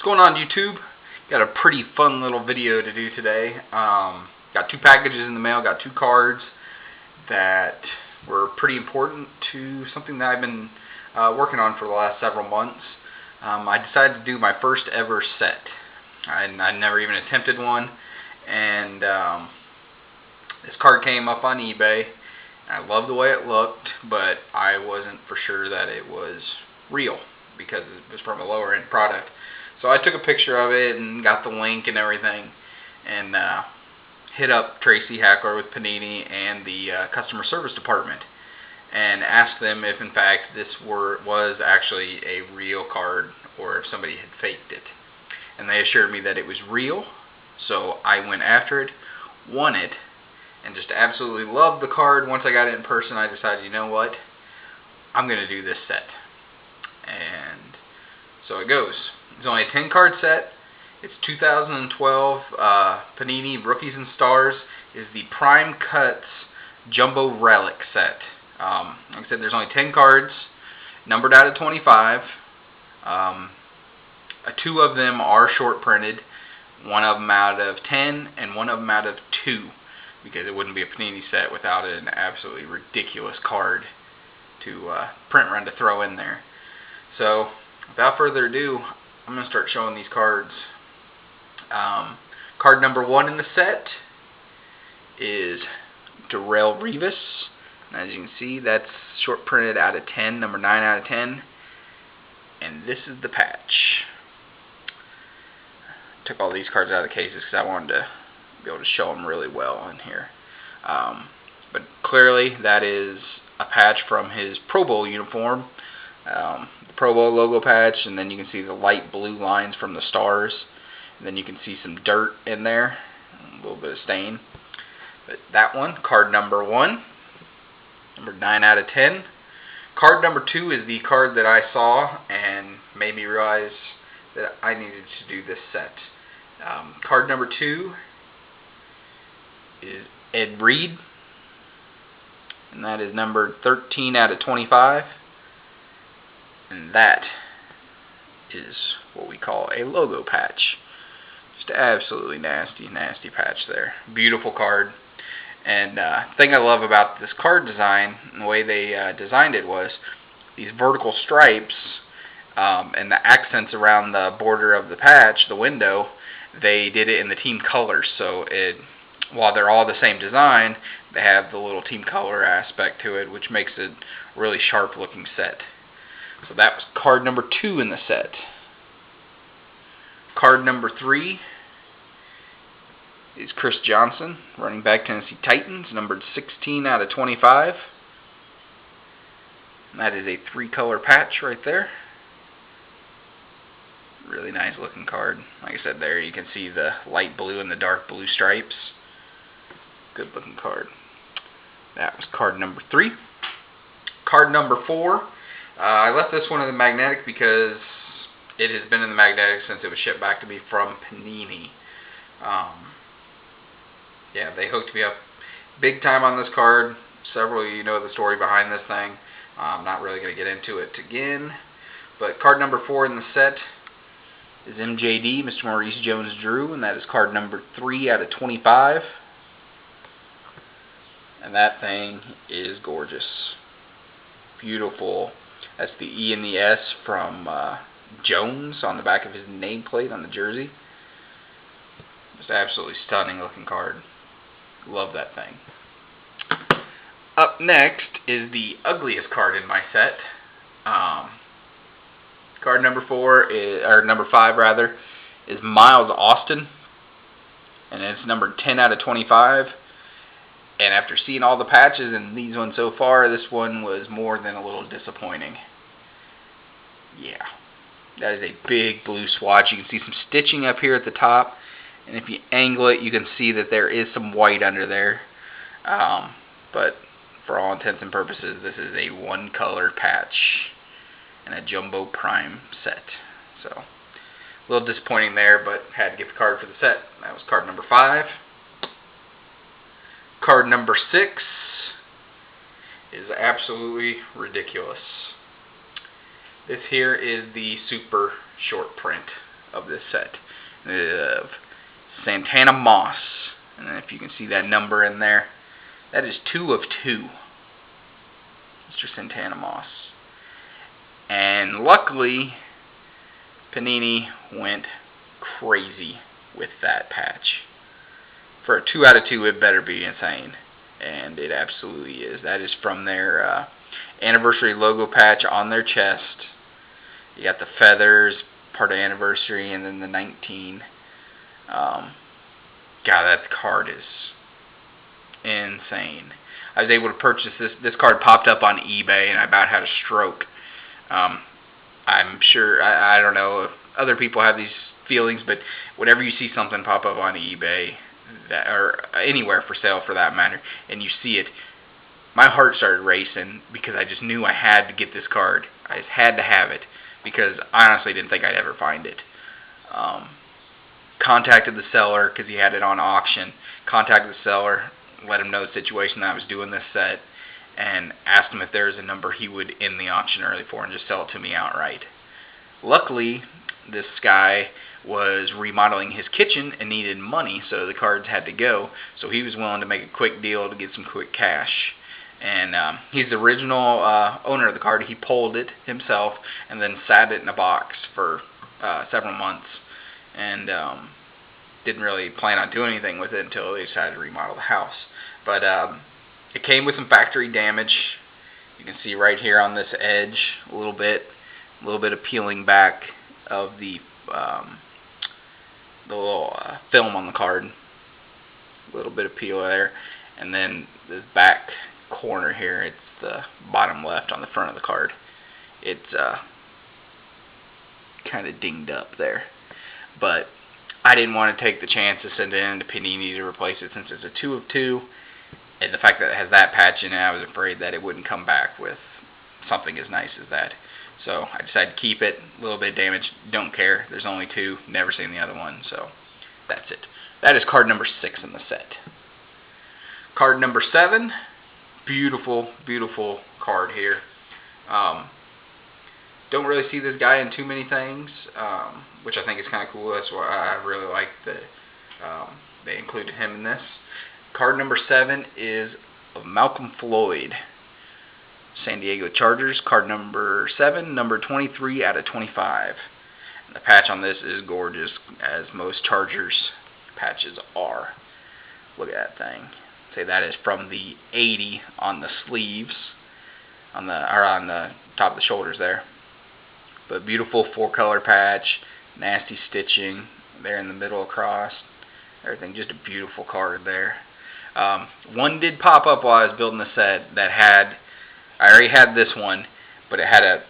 What's going on, YouTube? Got a pretty fun little video to do today. Got two packages in the mail, got two cards that were pretty important to something that I've been working on for the last several months. I decided to do my first ever set. I never even attempted one, and this card came up on eBay. I loved the way it looked, but I wasn't for sure that it was real because it was from a lower end product. So I took a picture of it and got the link and everything, and hit up Tracy Hackler with Panini and the customer service department and asked them if in fact this was actually a real card or if somebody had faked it. And they assured me that it was real, so I went after it, won it, and just absolutely loved the card. Once I got it in person, I decided, you know what, I'm going to do this set. And so it goes. It's only a 10 card set. It's 2012 Panini Rookies and Stars. Is the Prime Cuts Jumbo Relic set. Like I said, there's only 10 cards, numbered out of 25. Two of them are short printed, one of them out of 10 and one of them out of 2, because it wouldn't be a Panini set without an absolutely ridiculous card to print run to throw in there. So without further ado, I'm going to start showing these cards. Card number 1 in the set is Darrell Revis. And as you can see, that's short printed out of 10, number 9 out of 10. And this is the patch. Took all these cards out of the cases because I wanted to be able to show them really well in here. But clearly that is a patch from his Pro Bowl uniform. The Pro Bowl logo patch, and then you can see the light blue lines from the stars, and then you can see some dirt in there, a little bit of stain. But that one, card number 1, number 9 out of 10. Card number 2 is the card that I saw and made me realize that I needed to do this set. Card number 2 is Ed Reed, and that is numbered 13 out of 25. And that is what we call a logo patch. Just absolutely nasty, nasty patch there. Beautiful card. And the thing I love about this card design and the way they designed it was these vertical stripes and the accents around the border of the patch, the window, they did it in the team colors. So while they're all the same design, they have the little team color aspect to it, which makes it a really sharp looking set. So that was card number 2 in the set. Card number 3 is Chris Johnson, running back, Tennessee Titans, numbered 16 out of 25. And that is a 3-color patch right there. Really nice looking card. Like I said, there you can see the light blue and the dark blue stripes. Good looking card. That was card number 3. Card number 4. I left this one in the magnetic because it has been in the magnetic since it was shipped back to me from Panini. Yeah, they hooked me up big time on this card. Several of you know the story behind this thing. I'm not really going to get into it again. But card number 4 in the set is MJD, Mr. Maurice JonesDrew, and that is card number 3 out of 25. And that thing is gorgeous. Beautiful. That's the E and the S from Jones on the back of his nameplate on the jersey. Just absolutely stunning looking card. Love that thing. Up next is the ugliest card in my set. Card number 4 is, or number 5 rather, is Miles Austin, and it's numbered 10 out of 25. And after seeing all the patches and these ones so far, this one was more than a little disappointing. Yeah. That is a big blue swatch. You can see some stitching up here at the top. And if you angle it, you can see that there is some white under there. But for all intents and purposes, this is a 1-color patch and a Jumbo Prime set. So, a little disappointing there, but had to get the card for the set. That was card number 5. Card number 6 is absolutely ridiculous. This here is the super short print of this set of Santana Moss. And if you can see that number in there, that is 2 of 2. Mr. Santana Moss. And luckily, Panini went crazy with that patch. For a 2 out of 2, it better be insane. And it absolutely is. That is from their anniversary logo patch on their chest. You got the feathers, part of anniversary, and then the 19. God, that card is insane. I was able to purchase this. This card popped up on eBay, and I about had a stroke. I'm sure, I don't know if other people have these feelings, but whenever you see something pop up on eBay, or anywhere for sale for that matter, and you see it, my heart started racing because I just knew I had to get this card. I just had to have it because I honestly didn't think I'd ever find it. Contacted the seller because he had it on auction. Contacted the seller, let him know the situation that I was doing this set, and asked him if there was a number he would end the auction early for and just sell it to me outright. Luckily, this guy was remodeling his kitchen and needed money, so the cards had to go. So he was willing to make a quick deal to get some quick cash. And he's the original owner of the card. He pulled it himself and then sat it in a box for several months. And didn't really plan on doing anything with it until they decided to remodel the house. But it came with some factory damage. You can see right here on this edge a little bit of peeling back of the little film on the card. A little bit of peel there, and then this back corner here, it's the bottom left on the front of the card. It's kind of dinged up there, but I didn't want to take the chance to send it in to Panini to replace it since it's a 2 of 2, and the fact that it has that patch in it, I was afraid that it wouldn't come back with something as nice as that. So I decided to keep it. A little bit of damage, don't care. There's only 2, never seen the other one, so that's it. That is card number 6 in the set. Card number 7, beautiful, beautiful card here. Don't really see this guy in too many things, which I think is kind of cool. That's why I really like that they included him in this. Card number 7 is of Malcolm Floyd, San Diego Chargers. Card number 7, number 23 out of 25. And the patch on this is gorgeous, as most Chargers patches are. Look at that thing. Say that is from the 80 on the sleeves, on the top of the shoulders there. But beautiful 4-color patch, nasty stitching there in the middle across. Everything, just a beautiful card there. One did pop up while I was building the set that had, I already had this one, but it had a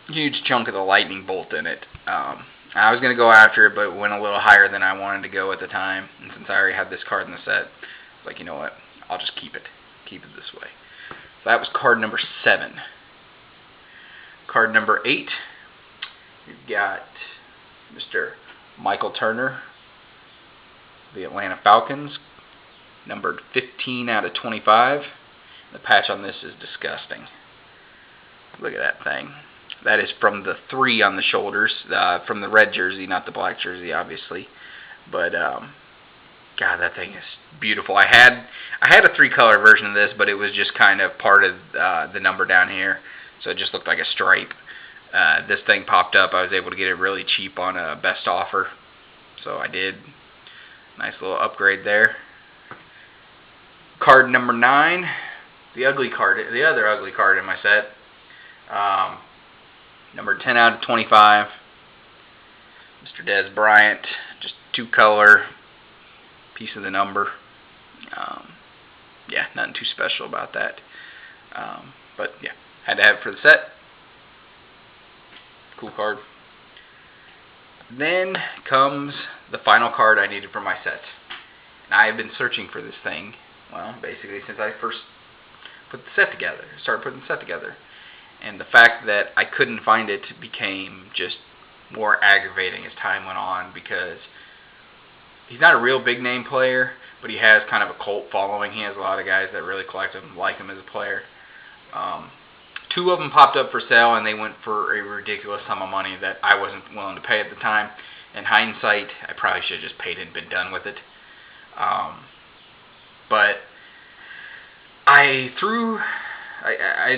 huge chunk of the lightning bolt in it. I was going to go after it, but it went a little higher than I wanted to go at the time. And since I already had this card in the set, I was like, you know what, I'll just keep it. Keep it this way. So that was card number 7. Card number 8, we've got Mr. Michael Turner, the Atlanta Falcons, numbered 15 out of 25. The patch on this is disgusting. Look at that thing. That is from the 3 on the shoulders, from the red jersey, not the black jersey, obviously. But God, that thing is beautiful. I had a 3-color version of this, but it was just kind of part of the number down here, so it just looked like a stripe. This thing popped up. I was able to get it really cheap on a best offer, so I did. Nice little upgrade there. Card number 9, the other ugly card in my set. Number 10 out of 25, Mr. Dez Bryant, just 2-color piece of the number. Yeah, nothing too special about that. But yeah, had to have it for the set. Cool card. Then comes the final card I needed for my set. And I have been searching for this thing, well, basically since I first put the set together, started putting the set together. And the fact that I couldn't find it became just more aggravating as time went on, because he's not a real big name player, but he has kind of a cult following. He has a lot of guys that really collect him, like him as a player. 2 of them popped up for sale, and they went for a ridiculous sum of money that I wasn't willing to pay at the time. In hindsight, I probably should have just paid it and been done with it. But I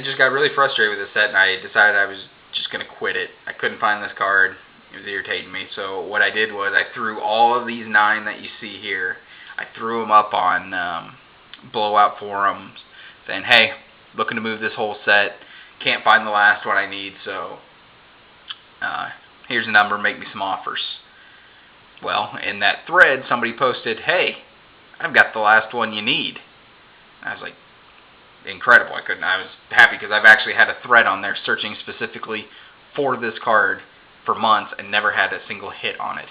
just got really frustrated with this set, and I decided I was just going to quit it. I couldn't find this card. It was irritating me. So what I did was I threw all of these 9 that you see here, I threw them up on blowout forums saying, hey, looking to move this whole set. Can't find the last one I need, so here's a number, make me some offers. Well, in that thread, somebody posted, hey, I've got the last one you need. And I was like, incredible. I was happy because I've actually had a thread on there searching specifically for this card for months and never had a single hit on it.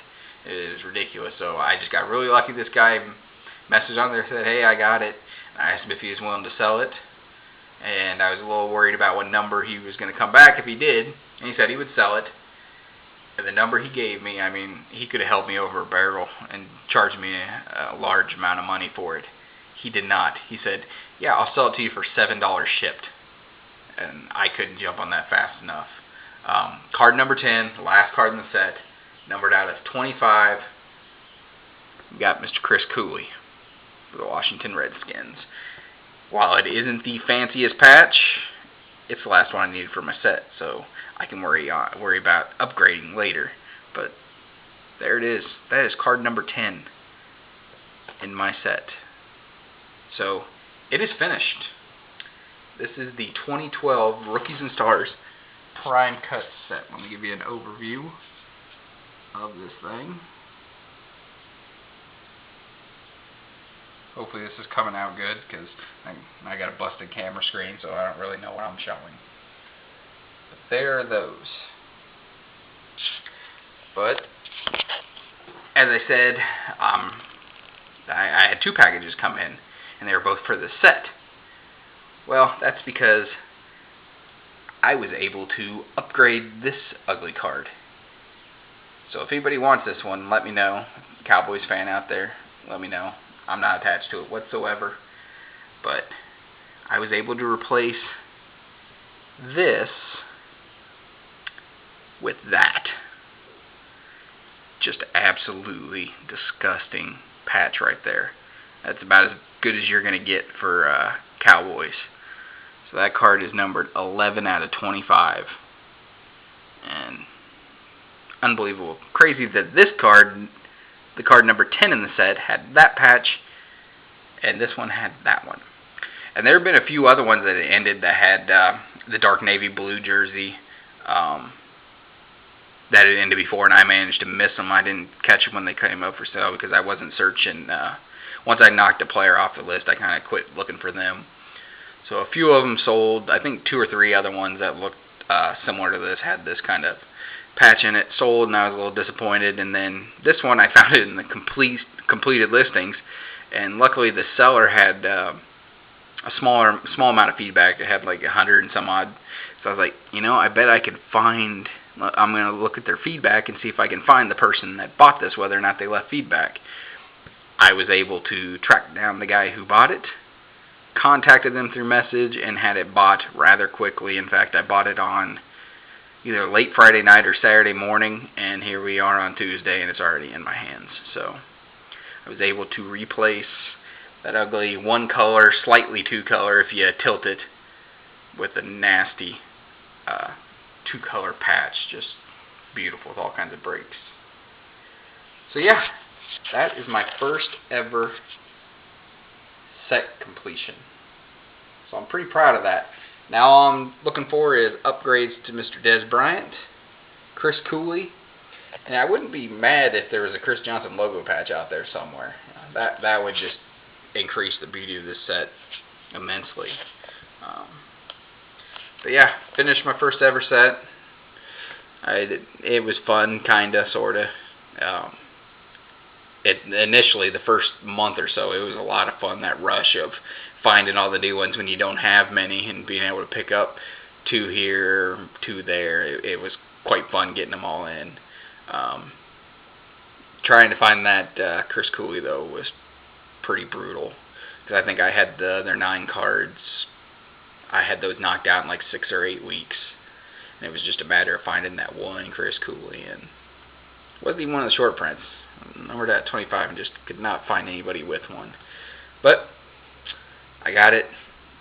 It was ridiculous. So I just got really lucky. This guy messaged on there, said, hey, I got it. I asked him if he was willing to sell it. And I was a little worried about what number he was going to come back if he did. And he said he would sell it. And the number he gave me, I mean, he could have held me over a barrel and charged me a large amount of money for it. He did not. He said, yeah, I'll sell it to you for $7 shipped. And I couldn't jump on that fast enough. Card number 10, the last card in the set, numbered out as 25. We got Mr. Chris Cooley for the Washington Redskins. While it isn't the fanciest patch, it's the last one I needed for my set, so I can worry about upgrading later. But there it is. That is card number 10 in my set. So it is finished. This is the 2012 Rookies and Stars Prime Cut set. Let me give you an overview of this thing. Hopefully this is coming out good, because I got a busted camera screen, so I don't really know what I'm showing. But there are those. But, as I said, I had 2 packages come in, and they were both for this set. Well, that's because I was able to upgrade this ugly card. So if anybody wants this one, let me know. Cowboys fan out there, let me know. I'm not attached to it whatsoever, but I was able to replace this with that. Just absolutely disgusting patch right there. That's about as good as you're going to get for Cowboys. So that card is numbered 11 out of 25. And unbelievable. Crazy that this card, the card number 10 in the set, had that patch, and this one had that one. And there have been a few other ones that ended that had the dark navy blue jersey that had ended before, and I managed to miss them. I didn't catch them when they came up for sale because I wasn't searching. Once I knocked a player off the list, I kind of quit looking for them. So a few of them sold. I think 2 or 3 other ones that looked similar to this had this kind of patch in it, sold, and I was a little disappointed. And then this one, I found it in the completed listings, and luckily the seller had a small amount of feedback. It had like 100 and some odd. So I was like, you know, I bet I could find. I'm going to look at their feedback and see if I can find the person that bought this, whether or not they left feedback. I was able to track down the guy who bought it, contacted them through message, and had it bought rather quickly. In fact, I bought it on either late Friday night or Saturday morning, and here we are on Tuesday, and it's already in my hands. So I was able to replace that ugly 1-color, slightly 2-color if you tilt it, with a nasty 2-color patch. Just beautiful with all kinds of breaks. So yeah, that is my first ever set completion. So I'm pretty proud of that. Now all I'm looking for is upgrades to Mr. Dez Bryant, Chris Cooley, and I wouldn't be mad if there was a Chris Johnson logo patch out there somewhere. That would just increase the beauty of this set immensely. But yeah, finished my first ever set. It was fun, kinda, sorta. Initially, the first month or so, it was a lot of fun, that rush of finding all the new ones when you don't have many and being able to pick up 2 here, 2 there. It was quite fun getting them all in. Trying to find that Chris Cooley, though, was pretty brutal, because I think I had the other 9 cards, I had those knocked out in like 6 or 8 weeks. And it was just a matter of finding that one Chris Cooley. And it wasn't even one of the short prints. I numbered at 25 and just could not find anybody with one. But I got it.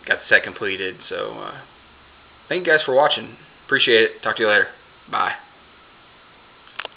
Got the set completed. So thank you guys for watching. Appreciate it. Talk to you later. Bye.